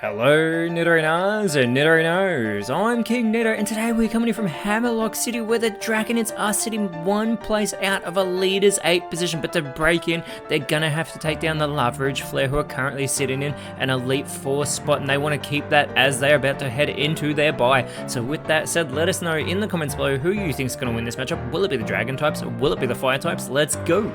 Hello Nidorinas and Nidorinos, I'm KingNido and today we're coming in from Hammerlock City where the Dragonids are sitting one place out of a leader's 8 position, but to break in they're gonna have to take down the Legendary Flare who are currently sitting in an Elite 4 spot, and they want to keep that as they're about to head into their bye. So with that said, let us know in the comments below who you think is going to win this matchup. Will it be the Dragon types or will it be the Fire types? Let's go!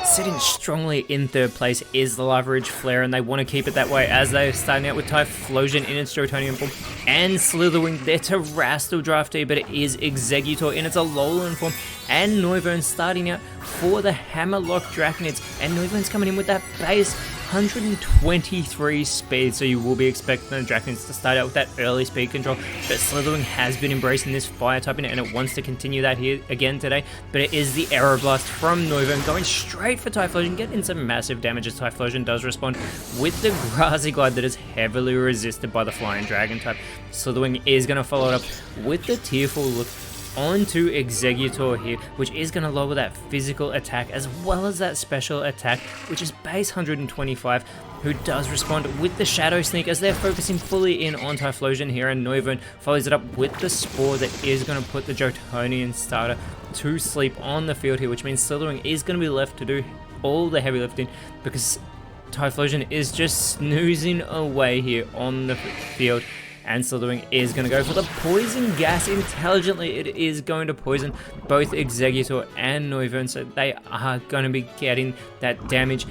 Sitting strongly in third place is the Legendary Flare, and they want to keep it that way as they're starting out with Typhlosion in its Draconian form and Slitherwing, their Terrastal draftee, but it is Exeggutor in its Alolan form, and Noivern starting out for the Hammerlock Draconids, and Noivern's coming in with that base 123 speed, so you will be expecting the Draconids to start out with that early speed control, but Slitherwing has been embracing this fire typing and it wants to continue that here again today, but it is the Aeroblast from Noivern going straight for Typhlosion, getting some massive damage as Typhlosion does respond with the Grassy Glide that is heavily resisted by the Flying Dragon type. Slitherwing is going to follow it up with the Tearful Look onto Exeggutor here, which is going to lower that physical attack as well as that special attack, which is base 125, who does respond with the Shadow Sneak as they're focusing fully in on Typhlosion here, and Noivern follows it up with the Spore that is going to put the Jotonian starter to sleep on the field here, which means Slitherwing is going to be left to do all the heavy lifting because Typhlosion is just snoozing away here on the field. And Slitherwing is going to go for the Poison Gas. Intelligently, it is going to poison both Exeggutor and Noivern, so they are going to be getting that damage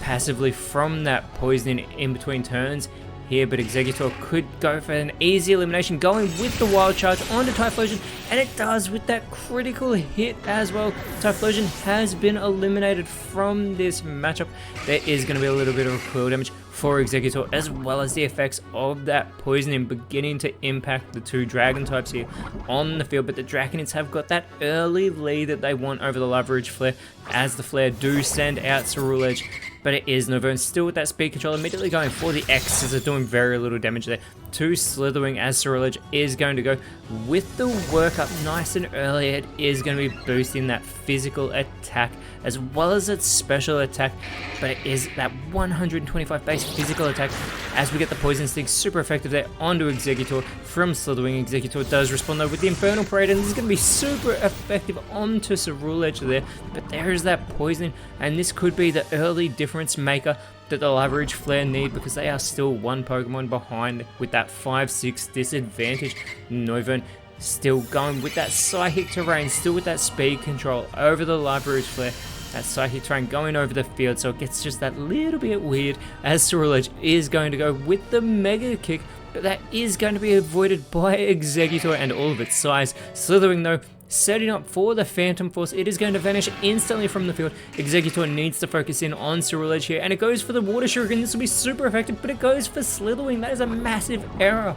passively from that poisoning in between turns here, but Exeggutor could go for an easy elimination, going with the Wild Charge onto Typhlosion, and it does with that critical hit as well. Typhlosion has been eliminated from this matchup. There is going to be a little bit of recoil damage for Exeggutor, as well as the effects of that poisoning beginning to impact the two Dragon types here on the field, but the Draconids have got that early lead that they want over the Legendary Flare, as the Flare do send out Cerule Edge, but it is Noivern still with that speed control, immediately going for the X as they're doing very little damage there to Slitherwing, as Cerule Edge is going to go with the work up nice and early. It is going to be boosting that physical attack as well as its special attack, but it is that 125 base physical attack as we get the Poison Sting super effective there onto Exeggutor from Slitherwing. Exeggutor does respond though with the Infernal Parade, and this is going to be super effective onto Cerule Edge there, but there is that poisoning, and this could be the early difference maker that the Legendary Flare need, because they are still one Pokemon behind with that 5-6 disadvantage. Noivern still going with that Psychic Terrain, still with that speed control over the Legendary Flare. That Psychic Terrain going over the field, so it gets just that little bit weird as Cerule Edge is going to go with the Mega Kick, but that is going to be avoided by Exeggutor and all of its size. Slitherwing though, setting up for the Phantom Force, it is going to vanish instantly from the field. Exeggutor needs to focus in on Cerule Edge here, and it goes for the Water Shuriken. This will be super effective, but it goes for Slitherwing. That is a massive error.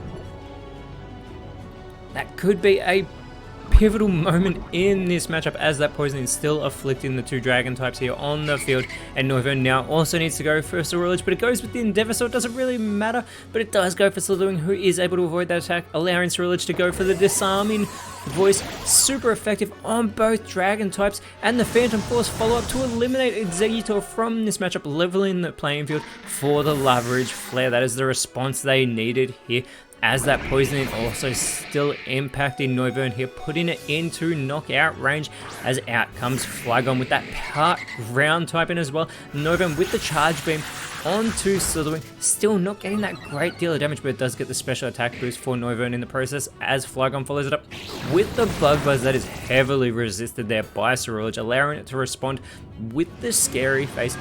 That could be a pivotal moment in this matchup as that poison is still afflicting the two Dragon types here on the field, and Noivern now also needs to go for Cerule Edge, but it goes with the Endeavor, so it doesn't really matter, but it does go for Slitherwing, who is able to avoid that attack, allowing Cerule Edge to go for the Disarming Voice, super effective on both Dragon types, and the Phantom Force follow up to eliminate Exeggutor from this matchup, leveling the playing field for the Legendary Flare. That is the response they needed here, as that poisoning also still impacting Noivern here, putting it into knockout range, as out comes Flygon with that part ground typing as well. Noivern with the Charge Beam onto Slitherwing, still not getting that great deal of damage, but it does get the special attack boost for Noivern in the process, as Flygon follows it up with the Bug Buzz that is heavily resisted there by Cerule Edge, allowing it to respond with the Scary Face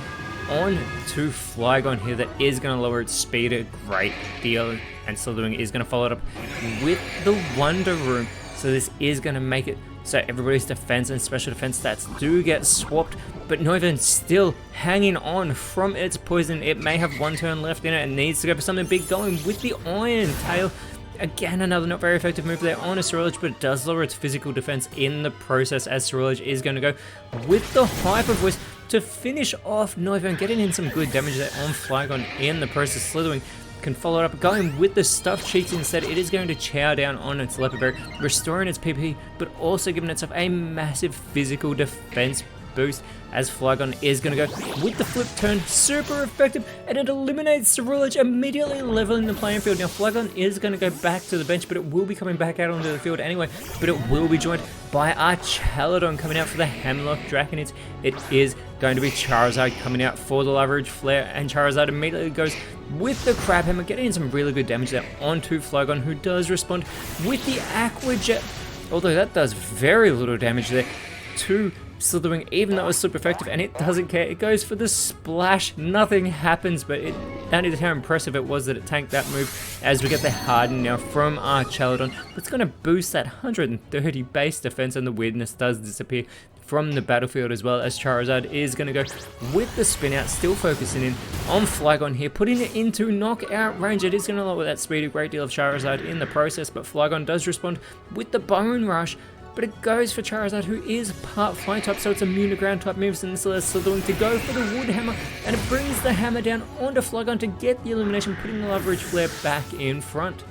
on to Flygon here. That is going to lower its speed a great deal, and Slitherwing is going to follow it up with the Wonder Room, so this is going to make it so everybody's defense and special defense stats do get swapped, but Noivern still hanging on from its poison. It may have one turn left in it and needs to go for something big, going with the Iron Tail. Again, another not very effective move there on a Cerule Edge, but it does lower its physical defense in the process, as Cerule Edge is going to go with the Hyper Voice to finish off Noivern, getting in some good damage there on Flygon in the process. Slitherwing can follow it up, going with the Stuffed Cheeks instead. It is going to chow down on its Leopard Berry, restoring its PP, but also giving itself a massive physical defense boost as Flygon is going to go with the flip turn, super effective, and it eliminates Ceruledge, immediately leveling the playing field. Now Flygon is going to go back to the bench, but it will be coming back out onto the field anyway, but it will be joined by our Chaladon coming out for the Hammerlock Draconids. It is going to be Charizard coming out for the Lava Ridge Flare, and Charizard immediately goes with the Crab Hammer, getting in some really good damage there onto Flygon, who does respond with the Aqua Jet, although that does very little damage there to Slitherwing, even though it was super effective, and it doesn't care. It goes for the Splash. Nothing happens, but that is how impressive it was that it tanked that move, as we get the Harden now from our Chaladon. It's going to boost that 130 base defense, and the weirdness does disappear from the battlefield, as well as Charizard is going to go with the spin out, still focusing in on Flygon here, putting it into knockout range. It is going to lower that speed a great deal of Charizard in the process, but Flygon does respond with the Bone Rush. But it goes for Charizard, who is part Flying type, so it's immune to ground type moves, and this allows Slitherwing to go for the Wood Hammer, and it brings the hammer down onto Flygon to get the elimination, putting the Lava Ridge Flare back in front.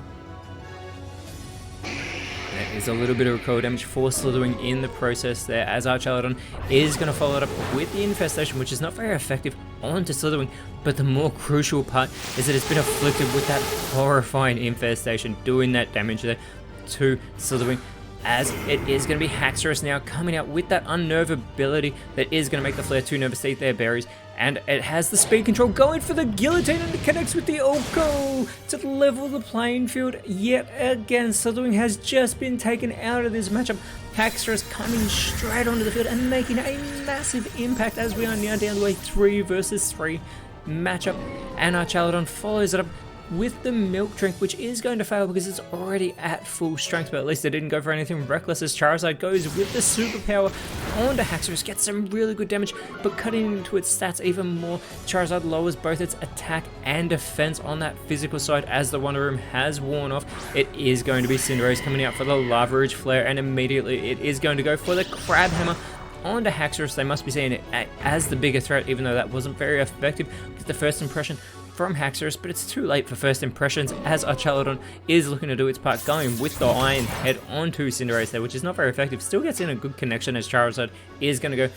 There is a little bit of recoil damage for Slitherwing in the process there, as our Chaladon is going to follow it up with the Infestation, which is not very effective onto Slitherwing, but the more crucial part is that it's been afflicted with that horrifying Infestation, doing that damage there to Slitherwing, as it is going to be Haxorus now coming out with that Unnerve ability that is going to make the Flare 2 nervous eat their berries, and it has the speed control, going for the Guillotine, and it connects with the Oko to level the playing field yet again. Slitherwing has just been taken out of this matchup. Haxorus coming straight onto the field and making a massive impact, as we are now down to a 3 versus 3 matchup, and our Chaladon follows it up with the Milk Drink, which is going to fail because it's already at full strength, but at least it didn't go for anything reckless, as Charizard goes with the Superpower onto Haxorus, gets some really good damage, but cutting into its stats even more, Charizard lowers both its attack and defense on that physical side, as the Wonder Room has worn off. It is going to be Cinderace coming out for the Lava Ridge Flare, and immediately it is going to go for the Crab Hammer onto Haxorus. They must be seeing it as the bigger threat, even though that wasn't very effective with the first impression from Haxorus, but it's too late for first impressions, as our Chaladon is looking to do its part, going with the Iron Head onto Cinderace there, which is not very effective. Still gets in a good connection, as Charizard is going to go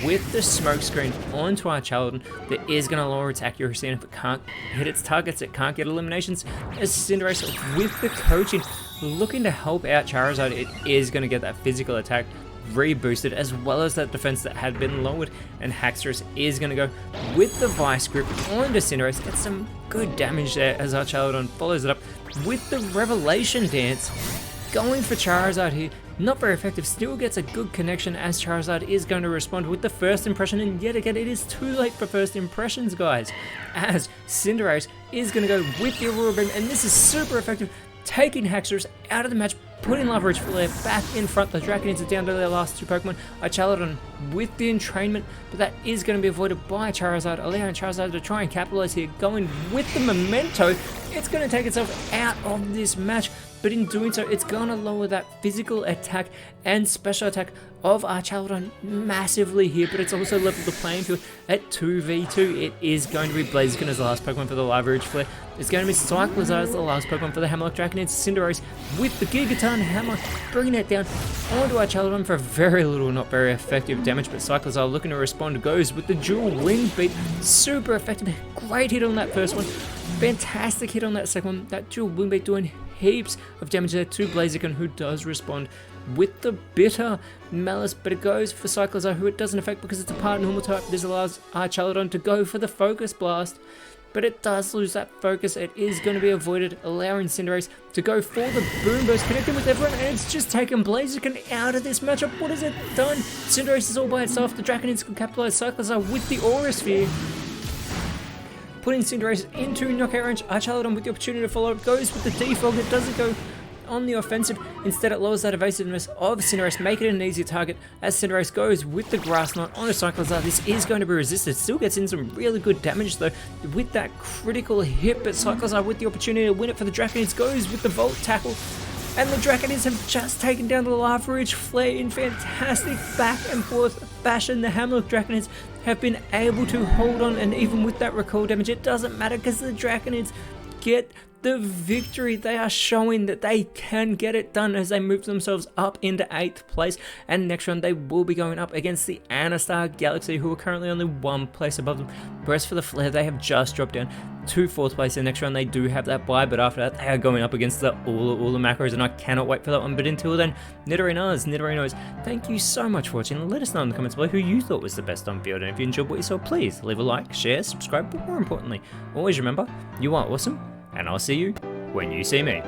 with the Smoke Screen onto our Chaladon. That is going to lower its accuracy, and if it can't hit its targets, it can't get eliminations, as Cinderace with the Coaching looking to help out Charizard. It is going to get that physical attack reboosted, as well as that defense that had been lowered, and Haxorus is going to go with the Vice Grip onto Cinderace, get some good damage there, as our Chaladon follows it up with the Revelation Dance, going for Charizard here. Not very effective, still gets a good connection, as Charizard is going to respond with the First Impression, and yet again it is too late for First Impressions, guys, as Cinderace is going to go with the Aurora Beam, and this is super effective, taking Haxorus out of the match, putting Lava Ridge Flare back in front. The Draconids are down to their last 2 Pokemon. A Chaladon with the Entrainment, but that is going to be avoided by Charizard, allowing Charizard to try and capitalize here, going with the Memento. It's going to take itself out of this match, but in doing so, it's going to lower that physical attack and special attack of our Chaladon massively here, but it's also leveled the playing field at 2v2. It is going to be Blaziken as the last Pokemon for the Lava Ridge Flare. It's going to be Cyclizar as the last Pokemon for the Hammerlock Draconids. Cinderace with the Gigaton Hammer, bringing it down onto our Chaladon for very little, not very effective damage, but Cyclizar looking to respond, goes with the Dual Wing Beat. Super effective, great hit on that first one, fantastic hit on that second one. That Dual Wing Beat doing heaps of damage there to Blaziken, who does respond with the Bitter Malice, but it goes for Cyclizar, who it doesn't affect because it's a part normal type. This allows our Chaladon to go for the Focus Blast, but it does lose that focus. It is going to be avoided, allowing Cinderace to go for the Boom Burst, connecting with everyone, and it's just taken Blaziken out of this matchup. What has it done? Cinderace is all by itself. The Draconids can capitalize. Cyclizar with the Aura Sphere, putting Cinderace into knockout range. Our Chaladon with the opportunity to follow up goes with the Defog. It doesn't go on the offensive. Instead, it lowers that evasiveness of Cinderace, making it an easy target, as Cinderace goes with the Grass Knot on a Cyclizar. This is going to be resisted. Still gets in some really good damage though with that critical hit, but Cyclizar with the opportunity to win it for the Draconids goes with the Volt Tackle. And the Draconids have just taken down the Lava Ridge Flare in fantastic back and forth fashion. The Hammerlock Draconids have been able to hold on, and even with that recoil damage, it doesn't matter because the Draconids get the victory. They are showing that they can get it done as they move themselves up into 8th place, and next round they will be going up against the Anastar Galaxy, who are currently only 1 place above them. Whereas for the Flare, they have just dropped down to 4th place. The next round they do have that bye, but after that they are going up against the Ula Macros, and I cannot wait for that one. But until then, Nidorinos, thank you so much for watching. Let us know in the comments below who you thought was the best on field, and if you enjoyed what you saw, please leave a like, share, subscribe, but more importantly, always remember, you are awesome, and I'll see you when you see me.